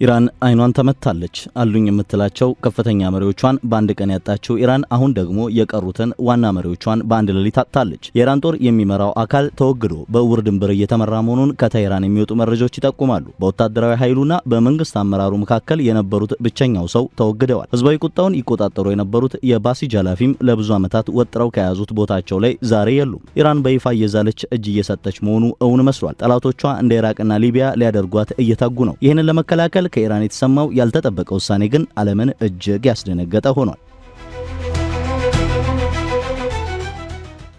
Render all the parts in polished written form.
ኢራን አይኗን ተመታለች አሉኝ የምትላቸው ከፍተኛ መሪዎቿን በአንድ ቀን ያጣችው ኢራን አሁን ደግሞ የቀሩትን ዋና መሪዎቿን በአንድ ሌሊት አጣለች። የኢራን ጦር የሚመራው አካል ተወግዶ በእውር ድንበር እየተመራ መሆኑን ከቴህራን የሚወጡ መረጃዎች ይጠቁማሉ። በወታደራዊ ኃይሉና በመንግስት አመራሩ መካከል የነበሩት ብቸኛው ሰው ተወግደዋል። ህዝባዊ ቁጣውን ይቆጣጠሩ የነበሩት የባሲጅ ኃላፊም ለብዙ ዓመታት ወጥረው ከያዙት ቦታቸው ላይ ዛሬ የሉም። ኢራን በይፋ እየዛለች እጅ እየሰጠች መሆኑ እውን መስሏል። ጠላቶቿ እንደ ኢራቅና ሊቢያ ሊያደርጓት እየታጉ ነው። ይህንን ለመከላከል ከኢራን የተሰማው ያልተጠበቀ ውሳኔ ግን ዓለምን እጅግ ያስደነገጠ ሆኗል።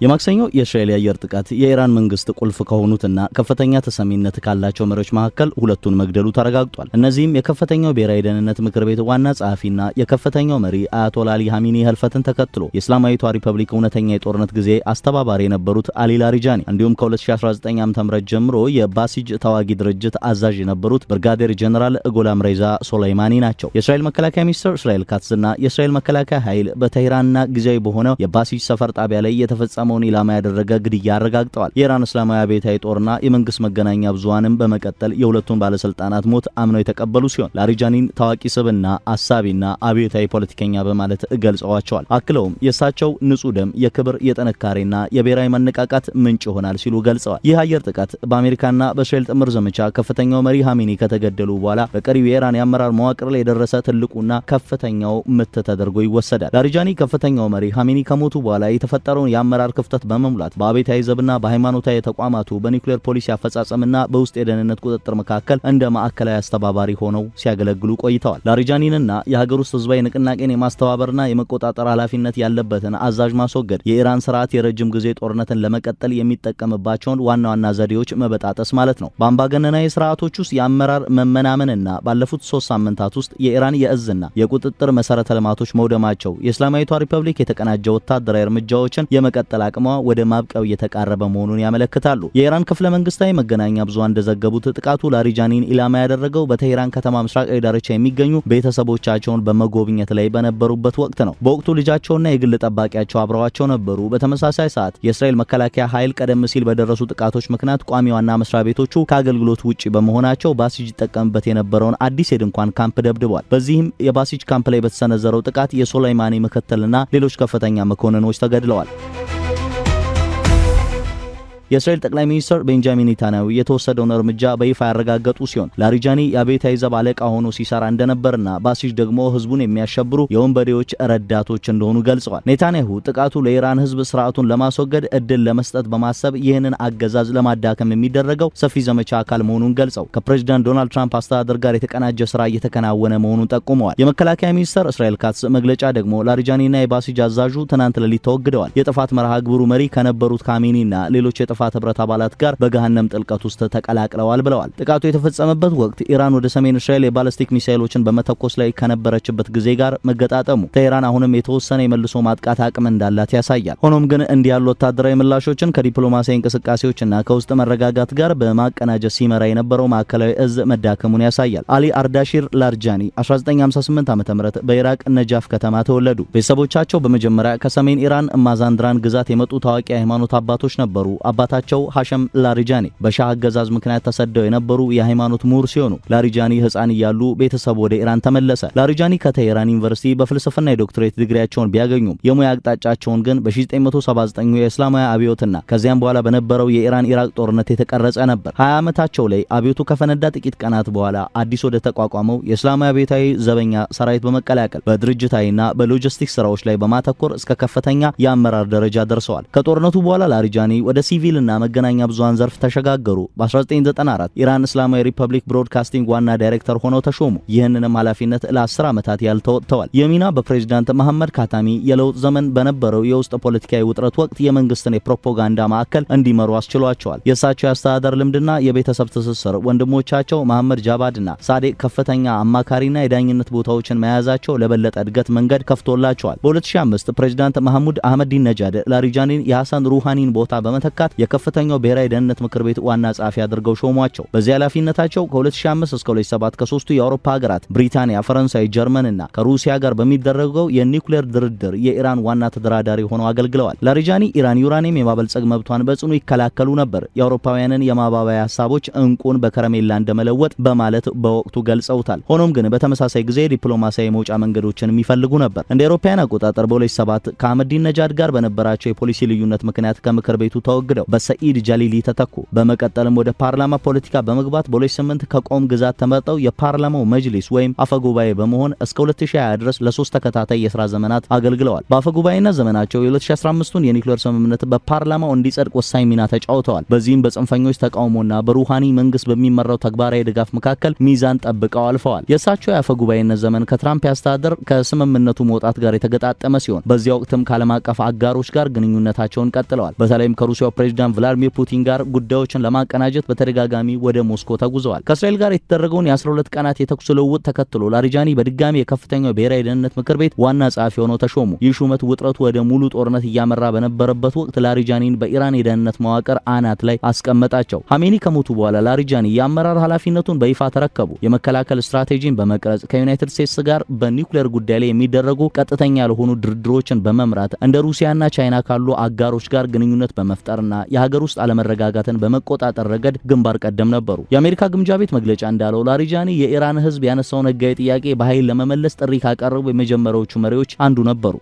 የማክሰኞ የእስራኤል የአየር ጥቃት የኢራን መንግስት ቁልፍ ከሆኑትና ከፍተኛ ተሰሚነት ካላቸው መሪዎች መካከል ሁለቱን መግደሉ ተረጋግጧል። እነዚህም የከፍተኛው ብሔራዊ ደህንነት ምክር ቤት ዋና ጸሐፊና የከፍተኛው መሪ አያቶላ አሊ ኻሜኒ ህልፈትን ተከትሎ የእስላማዊቷ ሪፐብሊክ እውነተኛ የጦርነት ጊዜ አስተባባሪ የነበሩት አሊ ላሪጃኒ እንዲሁም ከ2019 ዓ.ም ጀምሮ የባሲጅ ተዋጊ ድርጅት አዛዥ የነበሩት ብርጋዴር ጀነራል ጎላም ሬዛ ሶላይማኒ ናቸው። የእስራኤል መከላከያ ሚኒስትር እስራኤል ካትዝና የእስራኤል መከላከያ ኃይል በቴህራንና ጊዜያዊ በሆነው የባሲጅ ሰፈር ጣቢያ ላይ የተፈጸመ ኢላማ ያደረገ ግድያ አረጋግጠዋል። የኢራን እስላማዊ አብዮታዊ ጦርና የመንግስት መገናኛ ብዙሃንም በመቀጠል የሁለቱን ባለስልጣናት ሞት አምነው የተቀበሉ ሲሆን ላሪጃኒን ታዋቂ ስብና አሳቢና አብዮታዊ ፖለቲከኛ በማለት ገልጸዋቸዋል። አክለውም የእሳቸው ንጹህ ደም የክብር የጥንካሬና የብሔራዊ መነቃቃት ምንጭ ይሆናል ሲሉ ገልጸዋል። ይህ አየር ጥቃት በአሜሪካና በእስራኤል ጥምር ዘመቻ ከፍተኛው መሪ ኻሜኒ ከተገደሉ በኋላ በቀሪው የኢራን የአመራር መዋቅር ላይ የደረሰ ትልቁና ከፍተኛው ምት ተደርጎ ይወሰዳል። ላሪጃኒ ከፍተኛው መሪ ኻሜኒ ከሞቱ በኋላ የተፈጠረውን የአመራር ክፍተት በመሙላት በአብዮታዊ ዘብና በሃይማኖታዊ ተቋማቱ በኒውክሌር ፖሊሲ አፈጻጸምና በውስጥ የደህንነት ቁጥጥር መካከል እንደ ማዕከላዊ አስተባባሪ ሆነው ሲያገለግሉ ቆይተዋል። ላሪጃኒንና የሀገር ውስጥ ህዝባዊ ንቅናቄን የማስተባበርና የመቆጣጠር ኃላፊነት ያለበትን አዛዥ ማስወገድ የኢራን ስርዓት የረጅም ጊዜ ጦርነትን ለመቀጠል የሚጠቀምባቸውን ዋና ዋና ዘዴዎች መበጣጠስ ማለት ነው። በአምባገነናዊ ስርዓቶች ውስጥ የአመራር መመናመንና ባለፉት 3 ሳምንታት ውስጥ የኢራን የእዝና የቁጥጥር መሰረተ ልማቶች መውደማቸው የእስላማዊቷ ሪፐብሊክ የተቀናጀ ወታደራዊ እርምጃዎችን የመቀጠል አቅሟ ወደ ማብቀው እየተቃረበ መሆኑን ያመለክታሉ። የኢራን ክፍለ መንግስታዊ መገናኛ ብዙሃን እንደዘገቡት ጥቃቱ ላሪጃኒን ኢላማ ያደረገው በቴህራን ከተማ ምስራቃዊ ዳርቻ የሚገኙ ቤተሰቦቻቸውን በመጎብኘት ላይ በነበሩበት ወቅት ነው። በወቅቱ ልጃቸውና የግል ጠባቂያቸው አብረዋቸው ነበሩ። በተመሳሳይ ሰዓት የእስራኤል መከላከያ ኃይል ቀደም ሲል በደረሱ ጥቃቶች ምክንያት ቋሚ ዋና መስሪያ ቤቶቹ ከአገልግሎት ውጪ በመሆናቸው ባሲጅ ይጠቀምበት የነበረውን አዲስ የድንኳን ካምፕ ደብድቧል። በዚህም የባሲጅ ካምፕ ላይ በተሰነዘረው ጥቃት የሶላይማኒ ምክትልና ሌሎች ከፍተኛ መኮንኖች ተገድለዋል። የእስራኤል ጠቅላይ ሚኒስትር ቤንጃሚን ኔታንያሁ የተወሰደውን እርምጃ በይፋ ያረጋገጡ ሲሆን ላሪጃኒ የአብዮታዊ ዘብ አለቃ ሆኖ ሲሰራ እንደነበርና ባሲጅ ደግሞ ህዝቡን የሚያሸብሩ የወንበዴዎች ረዳቶች እንደሆኑ ገልጸዋል። ኔታንያሁ ጥቃቱ ለኢራን ህዝብ ስርዓቱን ለማስወገድ እድል ለመስጠት በማሰብ ይህንን አገዛዝ ለማዳከም የሚደረገው ሰፊ ዘመቻ አካል መሆኑን ገልጸው ከፕሬዝዳንት ዶናልድ ትራምፕ አስተዳደር ጋር የተቀናጀ ስራ እየተከናወነ መሆኑን ጠቁመዋል። የመከላከያ ሚኒስትር እስራኤል ካትዝ መግለጫ ደግሞ ላሪጃኒና የባሲጅ አዛዡ ትናንት ሌሊት ተወግደዋል። የጥፋት መርሃ ግብሩ መሪ ከነበሩት ኻሜኒና ሌሎች የጥፋት ህብረት አባላት ጋር በገሃነም ጥልቀት ውስጥ ተቀላቅለዋል ብለዋል። ጥቃቱ የተፈጸመበት ወቅት ኢራን ወደ ሰሜን እስራኤል የባሊስቲክ ሚሳኤሎችን በመተኮስ ላይ ከነበረችበት ጊዜ ጋር መገጣጠሙ ቴህራን አሁንም የተወሰነ የመልሶ ማጥቃት አቅም እንዳላት ያሳያል። ሆኖም ግን እንዲህ ያሉ ወታደራዊ ምላሾችን ከዲፕሎማሲያዊ እንቅስቃሴዎችና ከውስጥ መረጋጋት ጋር በማቀናጀት ሲመራ የነበረው ማዕከላዊ እዝ መዳከሙን ያሳያል። አሊ አርዳሺር ላሪጃኒ 1958 ዓ.ም በኢራቅ ነጃፍ ከተማ ተወለዱ። ቤተሰቦቻቸው በመጀመሪያ ከሰሜን ኢራን ማዛንድራን ግዛት የመጡ ታዋቂ ሃይማኖት አባቶች ነበሩ። አባታቸው ሐሸም ላሪጃኒ በሻህ አገዛዝ ምክንያት ተሰደው የነበሩ የሃይማኖት ምሁር ሲሆኑ ላሪጃኒ ህፃን እያሉ ቤተሰቡ ወደ ኢራን ተመለሰ። ላሪጃኒ ከቴህራን ዩኒቨርሲቲ በፍልስፍና የዶክትሬት ዲግሪያቸውን ቢያገኙም የሙያ አቅጣጫቸውን ግን በ1979 የእስላማዊ አብዮትና ከዚያም በኋላ በነበረው የኢራን ኢራቅ ጦርነት የተቀረጸ ነበር። 20 ዓመታቸው ላይ አብዮቱ ከፈነዳ ጥቂት ቀናት በኋላ አዲስ ወደ ተቋቋመው የእስላማዊ አብዮታዊ ዘበኛ ሰራዊት በመቀላቀል በድርጅታዊና በሎጂስቲክስ ስራዎች ላይ በማተኮር እስከ ከፍተኛ የአመራር ደረጃ ደርሰዋል። ከጦርነቱ በኋላ ላሪጃኒ ወደ ሲቪልና መገናኛ ብዙሃን ዘርፍ ተሸጋገሩ። በ1994 ኢራን እስላማዊ ሪፐብሊክ ብሮድካስቲንግ ዋና ዳይሬክተር ሆነው ተሾሙ። ይህንንም ኃላፊነት ለ10 ዓመታት ያልተወጥተዋል። የሚና በፕሬዝዳንት መሐመድ ካታሚ የለውጥ ዘመን በነበረው የውስጥ ፖለቲካዊ ውጥረት ወቅት የመንግስትን የፕሮፓጋንዳ ማዕከል እንዲመሩ አስችሏቸዋል። የእሳቸው የአስተዳደር ልምድና የቤተሰብ ትስስር ወንድሞቻቸው መሐመድ ጃባድና ሳዴቅ ከፍተኛ አማካሪና የዳኝነት ቦታዎችን መያዛቸው ለበለጠ እድገት መንገድ ከፍቶላቸዋል። በ2005 ፕሬዝዳንት መሐሙድ አህመዲነጃድ ላሪጃኒን የሐሰን ሩሃኒን ቦታ በመተካት የከፍተኛው ብሔራዊ ደህንነት ምክር ቤት ዋና ጸሐፊ አድርገው ሾሟቸው። በዚህ ኃላፊነታቸው ከ2005 እስከ 2007 ከሶስቱ የአውሮፓ ሀገራት ብሪታንያ፣ ፈረንሳይ፣ ጀርመንና ከሩሲያ ጋር በሚደረገው የኒውክሌር ድርድር የኢራን ዋና ተደራዳሪ ሆነው አገልግለዋል። ላሪጃኒ ኢራን ዩራኒየም የማበልጸግ መብቷን በጽኑ ይከላከሉ ነበር። የአውሮፓውያንን የማባባያ ሐሳቦች እንቁን በከረሜላ እንደመለወጥ በማለት በወቅቱ ገልጸውታል። ሆኖም ግን በተመሳሳይ ጊዜ ዲፕሎማሲያዊ መውጫ መንገዶችን የሚፈልጉ ነበር። እንደ አውሮፓውያን አቆጣጠር በ2007 ከአህመዲን ነጃድ ጋር በነበራቸው የፖሊሲ ልዩነት ምክንያት ከምክር ቤቱ ተወግደው በሰኢድ ጃሊሊ ተተኩ። በመቀጠልም ወደ ፓርላማ ፖለቲካ በመግባት በ2008 ከቆም ግዛት ተመርጠው የፓርላማው መጅሊስ ወይም አፈጉባኤ በመሆን እስከ 2020 ድረስ ለ3 ተከታታይ የሥራ ዘመናት አገልግለዋል። በአፈጉባኤነት ዘመናቸው የ2015ን የኒውክሌር ስምምነት በፓርላማው እንዲጸድቅ ወሳኝ ሚና ተጫውተዋል። በዚህም በጽንፈኞች ተቃውሞና በሩሃኒ መንግስት በሚመራው ተግባራዊ ድጋፍ መካከል ሚዛን ጠብቀው አልፈዋል። የእሳቸው የአፈጉባኤነት ዘመን ከትራምፕ ያስተዳደር ከስምምነቱ መውጣት ጋር የተገጣጠመ ሲሆን በዚያ ወቅትም ከዓለም አቀፍ አጋሮች ጋር ግንኙነታቸውን ቀጥለዋል። በተለይም ከሩሲያው ፕሬዝዳንት ቭላዲሚር ፑቲን ጋር ጉዳዮችን ለማቀናጀት በተደጋጋሚ ወደ ሞስኮ ተጉዘዋል። ከእስራኤል ጋር የተደረገውን የ12 ቀናት የተኩስ ልውውጥ ተከትሎ ላሪጃኒ በድጋሚ የከፍተኛው ብሔራዊ ደህንነት ምክር ቤት ዋና ጸሐፊ ሆነው ተሾሙ። ይህ ሹመት ውጥረቱ ወደ ሙሉ ጦርነት እያመራ በነበረበት ወቅት ላሪጃኒን በኢራን የደህንነት መዋቅር አናት ላይ አስቀመጣቸው። ሐሜኒ ከሞቱ በኋላ ላሪጃኒ የአመራር ኃላፊነቱን በይፋ ተረከቡ። የመከላከል ስትራቴጂን በመቅረጽ ከዩናይትድ ስቴትስ ጋር በኒውክሌር ጉዳይ ላይ የሚደረጉ ቀጥተኛ ያልሆኑ ድርድሮችን በመምራት እንደ ሩሲያና ቻይና ካሉ አጋሮች ጋር ግንኙነት በመፍጠርና የሀገር ውስጥ አለመረጋጋትን በመቆጣጠር ረገድ ግንባር ቀደም ነበሩ። የአሜሪካ ግምጃ ቤት መግለጫ እንዳለው ላሪጃኒ የኢራን ሕዝብ ያነሳውን ሕጋዊ ጥያቄ በኃይል ለመመለስ ጥሪ ካቀረቡ የመጀመሪያዎቹ መሪዎች አንዱ ነበሩ።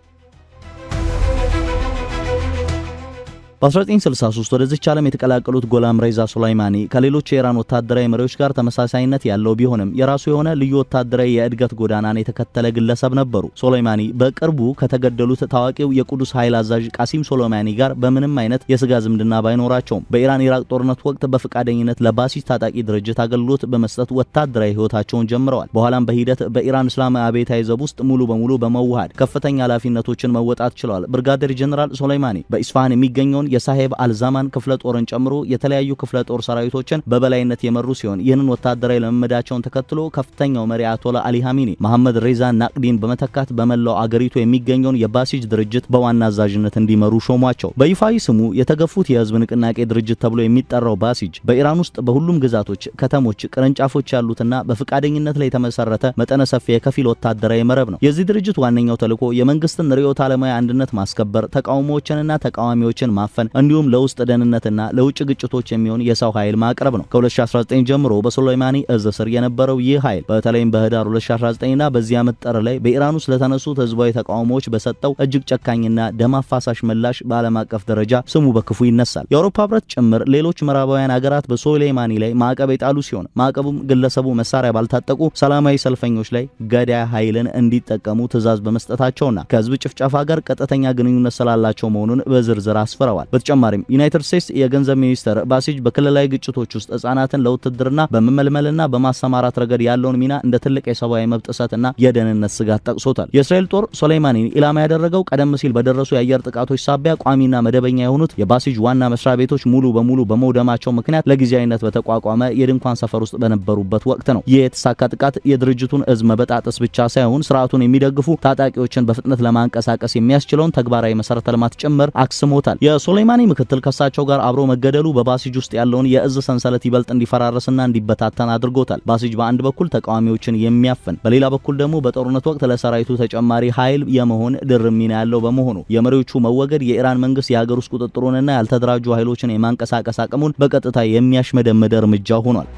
በ1963 ወደዚች ዓለም የተቀላቀሉት ጎላም ሬዛ ሱላይማኒ ከሌሎች የኢራን ወታደራዊ መሪዎች ጋር ተመሳሳይነት ያለው ቢሆንም የራሱ የሆነ ልዩ ወታደራዊ የእድገት ጎዳናን የተከተለ ግለሰብ ነበሩ። ሱላይማኒ በቅርቡ ከተገደሉት ታዋቂው የቁዱስ ኃይል አዛዥ ቃሲም ሱላይማኒ ጋር በምንም አይነት የስጋ ዝምድና ባይኖራቸውም በኢራን ኢራቅ ጦርነት ወቅት በፈቃደኝነት ለባሲጅ ታጣቂ ድርጅት አገልግሎት በመስጠት ወታደራዊ ህይወታቸውን ጀምረዋል። በኋላም በሂደት በኢራን እስላማዊ አብዮታዊ ዘብ ውስጥ ሙሉ በሙሉ በመዋሃድ ከፍተኛ ኃላፊነቶችን መወጣት ችለዋል። ብርጋዴር ጀነራል ሱላይማኒ በኢስፋሃን የሚገኘውን የሳሄብ አልዛማን ክፍለ ጦርን ጨምሮ የተለያዩ ክፍለ ጦር ሰራዊቶችን በበላይነት የመሩ ሲሆን ይህንን ወታደራዊ ልምምዳቸውን ተከትሎ ከፍተኛው መሪ አያቶላ አሊ ኻሜኒ መሐመድ ሬዛ ናቅዲን በመተካት በመላው አገሪቱ የሚገኘውን የባሲጅ ድርጅት በዋና አዛዥነት እንዲመሩ ሾሟቸው። በይፋዊ ስሙ የተገፉት የህዝብ ንቅናቄ ድርጅት ተብሎ የሚጠራው ባሲጅ በኢራን ውስጥ በሁሉም ግዛቶች፣ ከተሞች ቅርንጫፎች ያሉትና በፍቃደኝነት ላይ የተመሰረተ መጠነ ሰፊ የከፊል ወታደራዊ መረብ ነው። የዚህ ድርጅት ዋነኛው ተልዕኮ የመንግስትን ርዕዮተ ዓለማዊ አንድነት ማስከበር፣ ተቃውሞዎችንና ተቃዋሚዎችን ማፈን እንዲሁም ለውስጥ ደህንነትና ለውጭ ግጭቶች የሚሆን የሰው ኃይል ማቅረብ ነው። ከ2019 ጀምሮ በሱላይማኒ እዝ ስር የነበረው ይህ ኃይል በተለይም በህዳር 2019ና በዚህ ዓመት ጥር ላይ በኢራን ውስጥ ለተነሱት ህዝባዊ ተቃውሞዎች በሰጠው እጅግ ጨካኝና ደም አፋሳሽ ምላሽ በዓለም አቀፍ ደረጃ ስሙ በክፉ ይነሳል። የአውሮፓ ህብረት ጭምር ሌሎች ምዕራባውያን ሀገራት በሱላይማኒ ላይ ማዕቀብ የጣሉ ሲሆን ማዕቀቡም ግለሰቡ መሳሪያ ባልታጠቁ ሰላማዊ ሰልፈኞች ላይ ገዳይ ኃይልን እንዲጠቀሙ ትዕዛዝ በመስጠታቸውና ከህዝብ ጭፍጨፋ ጋር ቀጥተኛ ግንኙነት ስላላቸው መሆኑን በዝርዝር አስፍረዋል። በተጨማሪም ዩናይትድ ስቴትስ የገንዘብ ሚኒስተር ባሲጅ በክልላዊ ግጭቶች ውስጥ ህጻናትን ለውትድርና በመመልመልና በማሰማራት ረገድ ያለውን ሚና እንደ ትልቅ የሰብአዊ መብት ጥሰትና የደህንነት ስጋት ጠቅሶታል። የእስራኤል ጦር ሱላይማኒን ኢላማ ያደረገው ቀደም ሲል በደረሱ የአየር ጥቃቶች ሳቢያ ቋሚና መደበኛ የሆኑት የባሲጅ ዋና መስሪያ ቤቶች ሙሉ በሙሉ በመውደማቸው ምክንያት ለጊዜያዊነት በተቋቋመ የድንኳን ሰፈር ውስጥ በነበሩበት ወቅት ነው። ይህ የተሳካ ጥቃት የድርጅቱን እዝ መበጣጠስ ብቻ ሳይሆን ስርዓቱን የሚደግፉ ታጣቂዎችን በፍጥነት ለማንቀሳቀስ የሚያስችለውን ተግባራዊ መሰረተ ልማት ጭምር አክስሞታል። የሱላይማኒ ምክትል ከሳቸው ጋር አብሮ መገደሉ በባሲጅ ውስጥ ያለውን የእዝ ሰንሰለት ይበልጥ እንዲፈራረስና እንዲበታተን አድርጎታል። ባሲጅ በአንድ በኩል ተቃዋሚዎችን የሚያፍን፣ በሌላ በኩል ደግሞ በጦርነት ወቅት ለሰራዊቱ ተጨማሪ ኃይል የመሆን ድርብ ሚና ያለው በመሆኑ የመሪዎቹ መወገድ የኢራን መንግስት የሀገር ውስጥ ቁጥጥሩንና ያልተደራጁ ኃይሎችን የማንቀሳቀስ አቅሙን በቀጥታ የሚያሽመደምድ እርምጃ ሆኗል።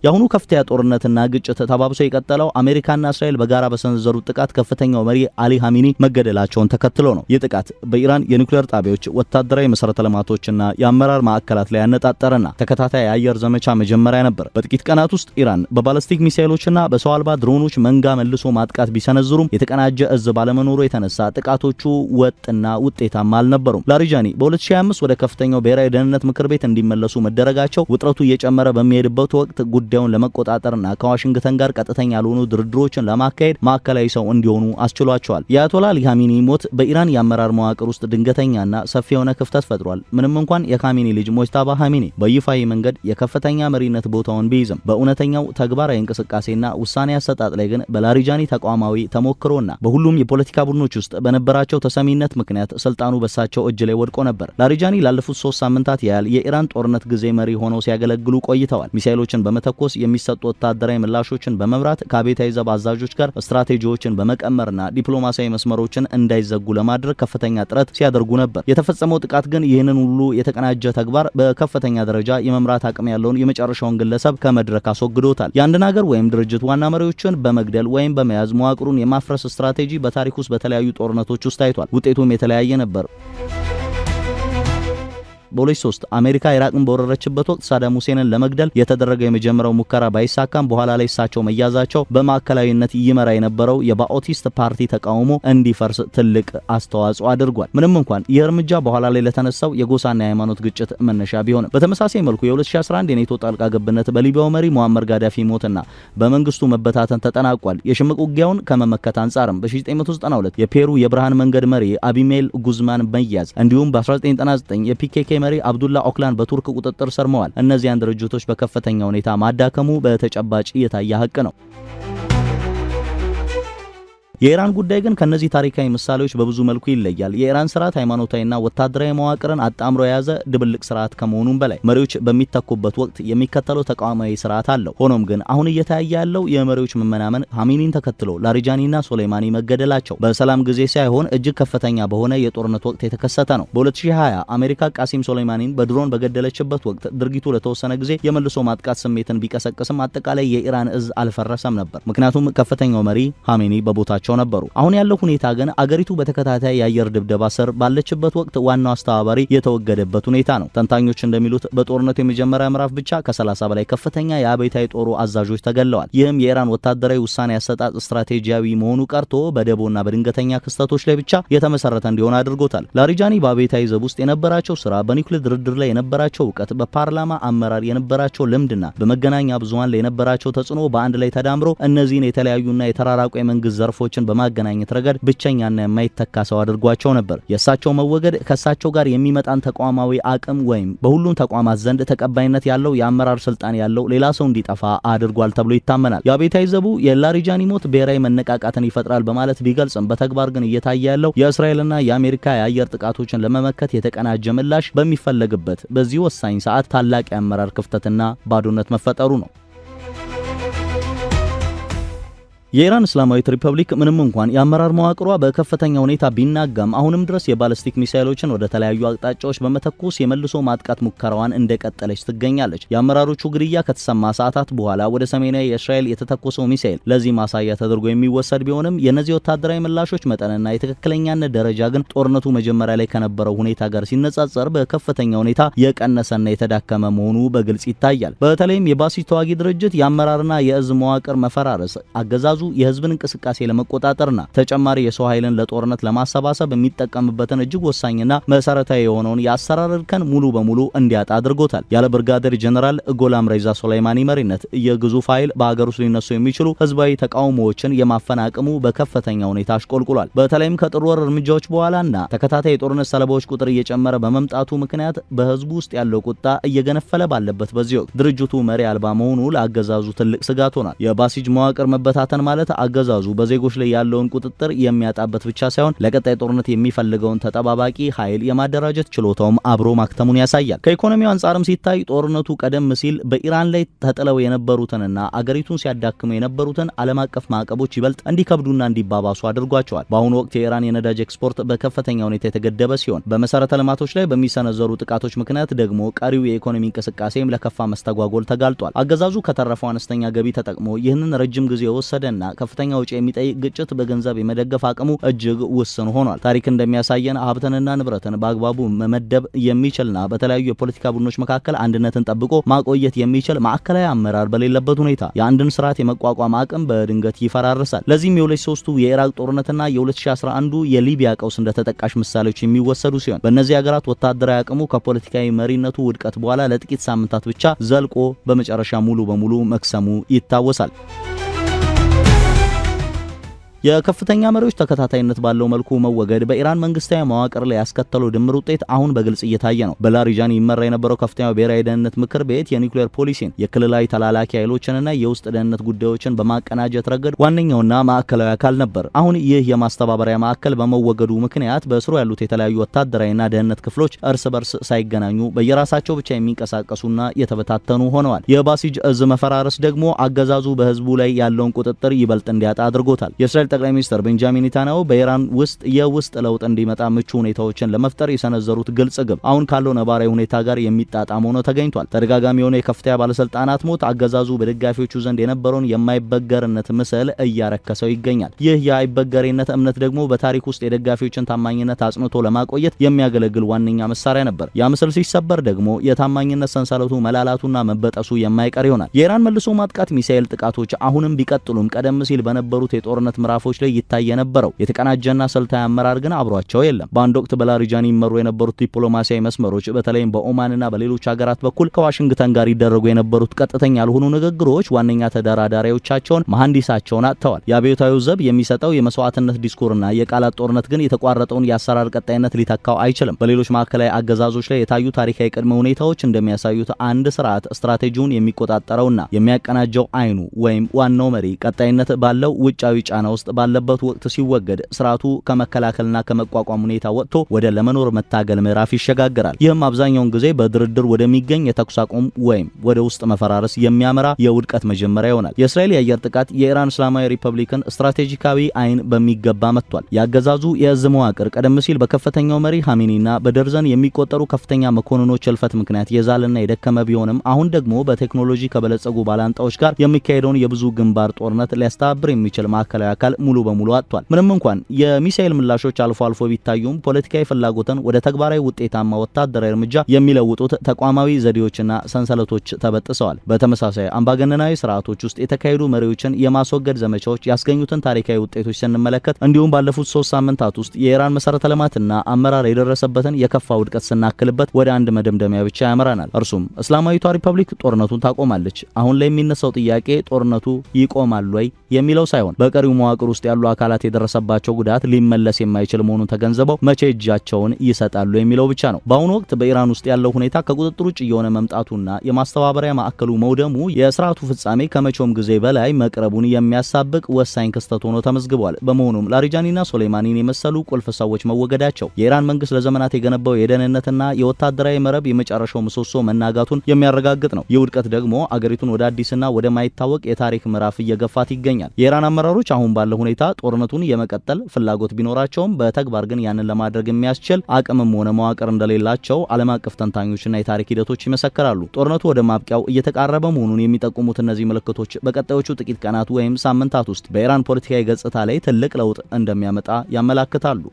የአሁኑ ከፍተኛ ጦርነትና ግጭት ተባብሶ የቀጠለው አሜሪካና እስራኤል በጋራ በሰነዘሩት ጥቃት ከፍተኛው መሪ አሊ ኻሜኒ መገደላቸውን ተከትሎ ነው። ይህ ጥቃት በኢራን የኒውክሌር ጣቢያዎች፣ ወታደራዊ መሰረተ ልማቶችና የአመራር ማዕከላት ላይ ያነጣጠረና ተከታታይ የአየር ዘመቻ መጀመሪያ ነበር። በጥቂት ቀናት ውስጥ ኢራን በባላስቲክ ሚሳኤሎችና በሰው አልባ ድሮኖች መንጋ መልሶ ማጥቃት ቢሰነዝሩም የተቀናጀ እዝ ባለመኖሩ የተነሳ ጥቃቶቹ ወጥና ውጤታማ አልነበሩም። ላሪጃኒ በ2025 ወደ ከፍተኛው ብሔራዊ ደህንነት ምክር ቤት እንዲመለሱ መደረጋቸው ውጥረቱ እየጨመረ በሚሄድበት ወቅት ጉዳዩን ለመቆጣጠርና ከዋሽንግተን ጋር ቀጥተኛ ያልሆኑ ድርድሮችን ለማካሄድ ማዕከላዊ ሰው እንዲሆኑ አስችሏቸዋል። የአያቶላ አሊ ኻሜኒ ሞት በኢራን የአመራር መዋቅር ውስጥ ድንገተኛና ሰፊ የሆነ ክፍተት ፈጥሯል። ምንም እንኳን የኻሜኒ ልጅ ሙጅተባ ኻሜኒ በይፋዊ መንገድ የከፍተኛ መሪነት ቦታውን ቢይዝም በእውነተኛው ተግባራዊ እንቅስቃሴና ውሳኔ አሰጣጥ ላይ ግን በላሪጃኒ ተቋማዊ ተሞክሮና በሁሉም የፖለቲካ ቡድኖች ውስጥ በነበራቸው ተሰሚነት ምክንያት ስልጣኑ በሳቸው እጅ ላይ ወድቆ ነበር። ላሪጃኒ ላለፉት 3 ሳምንታት ያህል የኢራን ጦርነት ጊዜ መሪ ሆነው ሲያገለግሉ ቆይተዋል። ሚሳኤሎችን በመተኮስ የሚሰጡ ወታደራዊ ምላሾችን በመምራት ከአብዮታዊ ዘብ አዛዦች ጋር ስትራቴጂዎችን በመቀመርና ዲፕሎማሲያዊ መስመሮችን እንዳይዘጉ ለማድረግ ከፍተኛ ጥረት ሲያደርጉ ነበር። የተፈጸመው ጥቃት ግን ይህንን ሁሉ የተቀናጀ ተግባር በከፍተኛ ደረጃ የመምራት አቅም ያለውን የመጨረሻውን ግለሰብ ከመድረክ አስወግዶታል። የአንድን ሀገር ወይም ድርጅት ዋና መሪዎችን በመግደል ወይም በመያዝ መዋቅሩን የማፍረስ ስትራቴጂ በታሪክ ውስጥ በተለያዩ ጦርነቶች ውስጥ ታይቷል። ውጤቱም የተለያየ ነበር። በ2003 አሜሪካ ኢራቅን በወረረችበት ወቅት ሳዳም ሁሴንን ለመግደል የተደረገው የመጀመሪያው ሙከራ ባይሳካም በኋላ ላይ እሳቸው መያዛቸው በማዕከላዊነት ይመራ የነበረው የባኦቲስት ፓርቲ ተቃውሞ እንዲፈርስ ትልቅ አስተዋጽኦ አድርጓል። ምንም እንኳን ይህ እርምጃ በኋላ ላይ ለተነሳው የጎሳና የሃይማኖት ግጭት መነሻ ቢሆንም በተመሳሳይ መልኩ የ2011 የኔቶ ጣልቃ ገብነት በሊቢያው መሪ ሙአመር ጋዳፊ ሞትና በመንግስቱ መበታተን ተጠናቋል። የሽምቅ ውጊያውን ከመመከት አንጻርም በ1992 የፔሩ የብርሃን መንገድ መሪ አቢሜል ጉዝማን መያዝ እንዲሁም በ1999 የፒኬኬ መሪ አብዱላ ኦክላን በቱርክ ቁጥጥር ስር መዋል እነዚያን ድርጅቶች በከፍተኛ ሁኔታ ማዳከሙ በተጨባጭ የታየ ሀቅ ነው። የኢራን ጉዳይ ግን ከነዚህ ታሪካዊ ምሳሌዎች በብዙ መልኩ ይለያል። የኢራን ስርዓት ሃይማኖታዊና ወታደራዊ መዋቅርን አጣምሮ የያዘ ድብልቅ ስርዓት ከመሆኑም በላይ መሪዎች በሚተኩበት ወቅት የሚከተለው ተቃዋማዊ ስርዓት አለው። ሆኖም ግን አሁን እየታየ ያለው የመሪዎች መመናመን ኻሜኒን ተከትሎ ላሪጃኒና ሶሌማኒ መገደላቸው በሰላም ጊዜ ሳይሆን እጅግ ከፍተኛ በሆነ የጦርነት ወቅት የተከሰተ ነው። በ2020 አሜሪካ ቃሲም ሶሌማኒን በድሮን በገደለችበት ወቅት ድርጊቱ ለተወሰነ ጊዜ የመልሶ ማጥቃት ስሜትን ቢቀሰቅስም አጠቃላይ የኢራን እዝ አልፈረሰም ነበር። ምክንያቱም ከፍተኛው መሪ ኻሜኒ በቦታቸው ነበሩ። አሁን ያለው ሁኔታ ግን አገሪቱ በተከታታይ የአየር ድብደባ ስር ባለችበት ወቅት ዋናው አስተባባሪ የተወገደበት ሁኔታ ነው። ተንታኞች እንደሚሉት በጦርነቱ የመጀመሪያ ምዕራፍ ብቻ ከ30 በላይ ከፍተኛ የአብዮታዊ ጦሩ አዛዦች ተገለዋል። ይህም የኢራን ወታደራዊ ውሳኔ አሰጣጥ ስትራቴጂያዊ መሆኑ ቀርቶ በደቦና በድንገተኛ ክስተቶች ላይ ብቻ የተመሰረተ እንዲሆን አድርጎታል። ላሪጃኒ በአብዮታዊ ዘብ ውስጥ የነበራቸው ስራ፣ በኒውክሌር ድርድር ላይ የነበራቸው እውቀት፣ በፓርላማ አመራር የነበራቸው ልምድና በመገናኛ ብዙሃን ላይ የነበራቸው ተጽዕኖ በአንድ ላይ ተዳምሮ እነዚህን የተለያዩና የተራራቁ የመንግስት ዘርፎችን በማገናኘት ረገድ ብቸኛና የማይተካ ሰው አድርጓቸው ነበር። የእሳቸው መወገድ ከእሳቸው ጋር የሚመጣን ተቋማዊ አቅም ወይም በሁሉም ተቋማት ዘንድ ተቀባይነት ያለው የአመራር ስልጣን ያለው ሌላ ሰው እንዲጠፋ አድርጓል ተብሎ ይታመናል። የአብዮታዊ ዘቡ የላሪጃኒ ሞት ብሔራዊ መነቃቃትን ይፈጥራል በማለት ቢገልጽም በተግባር ግን እየታየ ያለው የእስራኤልና የአሜሪካ የአየር ጥቃቶችን ለመመከት የተቀናጀ ምላሽ በሚፈለግበት በዚህ ወሳኝ ሰዓት ታላቅ የአመራር ክፍተትና ባዶነት መፈጠሩ ነው። የኢራን እስላማዊት ሪፐብሊክ ምንም እንኳን የአመራር መዋቅሯ በከፍተኛ ሁኔታ ቢናጋም አሁንም ድረስ የባሊስቲክ ሚሳኤሎችን ወደ ተለያዩ አቅጣጫዎች በመተኮስ የመልሶ ማጥቃት ሙከራዋን እንደቀጠለች ትገኛለች። የአመራሮቹ ግድያ ከተሰማ ሰዓታት በኋላ ወደ ሰሜናዊ የእስራኤል የተተኮሰው ሚሳኤል ለዚህ ማሳያ ተደርጎ የሚወሰድ ቢሆንም የእነዚህ ወታደራዊ ምላሾች መጠንና የትክክለኛነት ደረጃ ግን ጦርነቱ መጀመሪያ ላይ ከነበረው ሁኔታ ጋር ሲነጻጸር በከፍተኛ ሁኔታ የቀነሰና የተዳከመ መሆኑ በግልጽ ይታያል። በተለይም የባሲጅ ተዋጊ ድርጅት የአመራርና የእዝ መዋቅር መፈራረስ አገዛዙ የህዝብን እንቅስቃሴ ለመቆጣጠርና ተጨማሪ የሰው ኃይልን ለጦርነት ለማሰባሰብ የሚጠቀምበትን እጅግ ወሳኝና መሰረታዊ የሆነውን የአሰራር እርከን ሙሉ በሙሉ እንዲያጣ አድርጎታል። ያለ ብርጋዴር ጀነራል ጎላም ሬዛ ሶሌማኒ መሪነት የግዙፍ ኃይል በሀገር ውስጥ ሊነሱ የሚችሉ ህዝባዊ ተቃውሞዎችን የማፈን አቅሙ በከፍተኛ ሁኔታ አሽቆልቁሏል። በተለይም ከጥር ወር እርምጃዎች በኋላና ተከታታይ የጦርነት ሰለባዎች ቁጥር እየጨመረ በመምጣቱ ምክንያት በህዝቡ ውስጥ ያለው ቁጣ እየገነፈለ ባለበት በዚህ ወቅት ድርጅቱ መሪ አልባ መሆኑ ለአገዛዙ ትልቅ ስጋት ሆኗል። የባሲጅ መዋቅር መበታተን ማለት አገዛዙ በዜጎች ላይ ያለውን ቁጥጥር የሚያጣበት ብቻ ሳይሆን ለቀጣይ ጦርነት የሚፈልገውን ተጠባባቂ ኃይል የማደራጀት ችሎታውም አብሮ ማክተሙን ያሳያል። ከኢኮኖሚው አንጻርም ሲታይ ጦርነቱ ቀደም ሲል በኢራን ላይ ተጥለው የነበሩትንና አገሪቱን ሲያዳክሙ የነበሩትን ዓለም አቀፍ ማዕቀቦች ይበልጥ እንዲከብዱና እንዲባባሱ አድርጓቸዋል። በአሁኑ ወቅት የኢራን የነዳጅ ኤክስፖርት በከፍተኛ ሁኔታ የተገደበ ሲሆን በመሰረተ ልማቶች ላይ በሚሰነዘሩ ጥቃቶች ምክንያት ደግሞ ቀሪው የኢኮኖሚ እንቅስቃሴም ለከፋ መስተጓጎል ተጋልጧል። አገዛዙ ከተረፈው አነስተኛ ገቢ ተጠቅሞ ይህንን ረጅም ጊዜ የወሰደና የሚችልና ከፍተኛ ወጪ የሚጠይቅ ግጭት በገንዘብ የመደገፍ አቅሙ እጅግ ውስን ሆኗል። ታሪክ እንደሚያሳየን ሀብትንና ንብረትን በአግባቡ መመደብ የሚችልና በተለያዩ የፖለቲካ ቡድኖች መካከል አንድነትን ጠብቆ ማቆየት የሚችል ማዕከላዊ አመራር በሌለበት ሁኔታ የአንድን ስርዓት የመቋቋም አቅም በድንገት ይፈራርሳል። ለዚህም የ2003 የኢራቅ ጦርነትና የ2011 የሊቢያ ቀውስ እንደተጠቃሽ ምሳሌዎች የሚወሰዱ ሲሆን በእነዚህ ሀገራት ወታደራዊ አቅሙ ከፖለቲካዊ መሪነቱ ውድቀት በኋላ ለጥቂት ሳምንታት ብቻ ዘልቆ በመጨረሻ ሙሉ በሙሉ መክሰሙ ይታወሳል። የከፍተኛ መሪዎች ተከታታይነት ባለው መልኩ መወገድ በኢራን መንግስታዊ መዋቅር ላይ ያስከተለው ድምር ውጤት አሁን በግልጽ እየታየ ነው። በላሪጃኒ ይመራ የነበረው ከፍተኛው ብሔራዊ ደህንነት ምክር ቤት የኒውክሌር ፖሊሲን፣ የክልላዊ ተላላኪ ኃይሎችንና የውስጥ ደህንነት ጉዳዮችን በማቀናጀት ረገድ ዋነኛውና ማዕከላዊ አካል ነበር። አሁን ይህ የማስተባበሪያ ማዕከል በመወገዱ ምክንያት በስሩ ያሉት የተለያዩ ወታደራዊና ደህንነት ክፍሎች እርስ በርስ ሳይገናኙ በየራሳቸው ብቻ የሚንቀሳቀሱና የተበታተኑ ሆነዋል። የባሲጅ እዝ መፈራረስ ደግሞ አገዛዙ በህዝቡ ላይ ያለውን ቁጥጥር ይበልጥ እንዲያጣ አድርጎታል። ጠቅላይ ሚኒስትር ቤንጃሚን ኔታንያሁ በኢራን ውስጥ የውስጥ ለውጥ እንዲመጣ ምቹ ሁኔታዎችን ለመፍጠር የሰነዘሩት ግልጽ ግብ አሁን ካለው ነባራዊ ሁኔታ ጋር የሚጣጣም ሆኖ ተገኝቷል። ተደጋጋሚ የሆነ የከፍተኛ ባለስልጣናት ሞት አገዛዙ በደጋፊዎቹ ዘንድ የነበረውን የማይበገርነት ምስል እያረከሰው ይገኛል። ይህ የአይበገሬነት እምነት ደግሞ በታሪክ ውስጥ የደጋፊዎችን ታማኝነት አጽንቶ ለማቆየት የሚያገለግል ዋነኛ መሳሪያ ነበር። ያ ምስል ሲሰበር ደግሞ የታማኝነት ሰንሰለቱ መላላቱና መበጠሱ የማይቀር ይሆናል። የኢራን መልሶ ማጥቃት ሚሳኤል ጥቃቶች አሁንም ቢቀጥሉም ቀደም ሲል በነበሩት የጦርነት ምዕራፎች ላይ ይታይ የነበረው የተቀናጀና ስልታዊ አመራር ግን አብሯቸው የለም። በአንድ ወቅት በላሪጃኒ ይመሩ የነበሩት ዲፕሎማሲያዊ መስመሮች በተለይም በኦማንና በሌሎች ሀገራት በኩል ከዋሽንግተን ጋር ይደረጉ የነበሩት ቀጥተኛ ያልሆኑ ንግግሮች ዋነኛ ተደራዳሪዎቻቸውን መሐንዲሳቸውን አጥተዋል። የአብዮታዊው ዘብ የሚሰጠው የመስዋዕትነት ዲስኩርና የቃላት ጦርነት ግን የተቋረጠውን የአሰራር ቀጣይነት ሊተካው አይችልም። በሌሎች ማዕከላዊ አገዛዞች ላይ የታዩ ታሪካዊ ቅድመ ሁኔታዎች እንደሚያሳዩት አንድ ስርዓት ስትራቴጂውን የሚቆጣጠረውና የሚያቀናጀው አይኑ ወይም ዋናው መሪ ቀጣይነት ባለው ውጫዊ ጫና ውስጥ ባለበት ወቅት ሲወገድ ስርዓቱ ከመከላከልና ከመቋቋም ሁኔታ ወጥቶ ወደ ለመኖር መታገል ምዕራፍ ይሸጋግራል። ይህም አብዛኛውን ጊዜ በድርድር ወደሚገኝ የተኩስ አቁም ወይም ወደ ውስጥ መፈራረስ የሚያመራ የውድቀት መጀመሪያ ይሆናል። የእስራኤል የአየር ጥቃት የኢራን እስላማዊ ሪፐብሊክን ስትራቴጂካዊ አይን በሚገባ መጥቷል። ያገዛዙ የእዝ መዋቅር ቀደም ሲል በከፍተኛው መሪ ሐሜኒና በደርዘን የሚቆጠሩ ከፍተኛ መኮንኖች እልፈት ምክንያት የዛልና የደከመ ቢሆንም አሁን ደግሞ በቴክኖሎጂ ከበለጸጉ ባላንጣዎች ጋር የሚካሄደውን የብዙ ግንባር ጦርነት ሊያስተባብር የሚችል ማዕከላዊ አካል ሙሉ በሙሉ አጥቷል። ምንም እንኳን የሚሳኤል ምላሾች አልፎ አልፎ ቢታዩም ፖለቲካዊ ፍላጎትን ወደ ተግባራዊ ውጤታማ ወታደራዊ እርምጃ የሚለውጡት ተቋማዊ ዘዴዎችና ሰንሰለቶች ተበጥሰዋል። በተመሳሳይ አምባገነናዊ ስርዓቶች ውስጥ የተካሄዱ መሪዎችን የማስወገድ ዘመቻዎች ያስገኙትን ታሪካዊ ውጤቶች ስንመለከት እንዲሁም ባለፉት 3 ሳምንታት ውስጥ የኢራን መሰረተ ልማትና አመራር የደረሰበትን የከፋ ውድቀት ስናክልበት ወደ አንድ መደምደሚያ ብቻ ያመራናል። እርሱም እስላማዊቷ ሪፐብሊክ ጦርነቱን ታቆማለች። አሁን ላይ የሚነሳው ጥያቄ ጦርነቱ ይቆማል ወይ የሚለው ሳይሆን በቀሪው መዋቅር ውስጥ ያሉ አካላት የደረሰባቸው ጉዳት ሊመለስ የማይችል መሆኑን ተገንዝበው መቼ እጃቸውን ይሰጣሉ የሚለው ብቻ ነው። በአሁኑ ወቅት በኢራን ውስጥ ያለው ሁኔታ ከቁጥጥር ውጭ የሆነ መምጣቱና የማስተባበሪያ ማዕከሉ መውደሙ የስርዓቱ ፍጻሜ ከመቼውም ጊዜ በላይ መቅረቡን የሚያሳብቅ ወሳኝ ክስተት ሆኖ ተመዝግቧል። በመሆኑም ላሪጃኒና ሶሌማኒን የመሰሉ ቁልፍ ሰዎች መወገዳቸው የኢራን መንግስት ለዘመናት የገነባው የደህንነትና የወታደራዊ መረብ የመጨረሻው ምሰሶ መናጋቱን የሚያረጋግጥ ነው። ይህ ውድቀት ደግሞ አገሪቱን ወደ አዲስና ወደ ማይታወቅ የታሪክ ምዕራፍ እየገፋት ይገኛል። የኢራን አመራሮች አሁን ባለው ሁኔታ ጦርነቱን የመቀጠል ፍላጎት ቢኖራቸውም በተግባር ግን ያንን ለማድረግ የሚያስችል አቅምም ሆነ መዋቅር እንደሌላቸው ዓለም አቀፍ ተንታኞችና የታሪክ ሂደቶች ይመሰክራሉ። ጦርነቱ ወደ ማብቂያው እየተቃረበ መሆኑን የሚጠቁሙት እነዚህ ምልክቶች በቀጣዮቹ ጥቂት ቀናት ወይም ሳምንታት ውስጥ በኢራን ፖለቲካዊ ገጽታ ላይ ትልቅ ለውጥ እንደሚያመጣ ያመላክታሉ።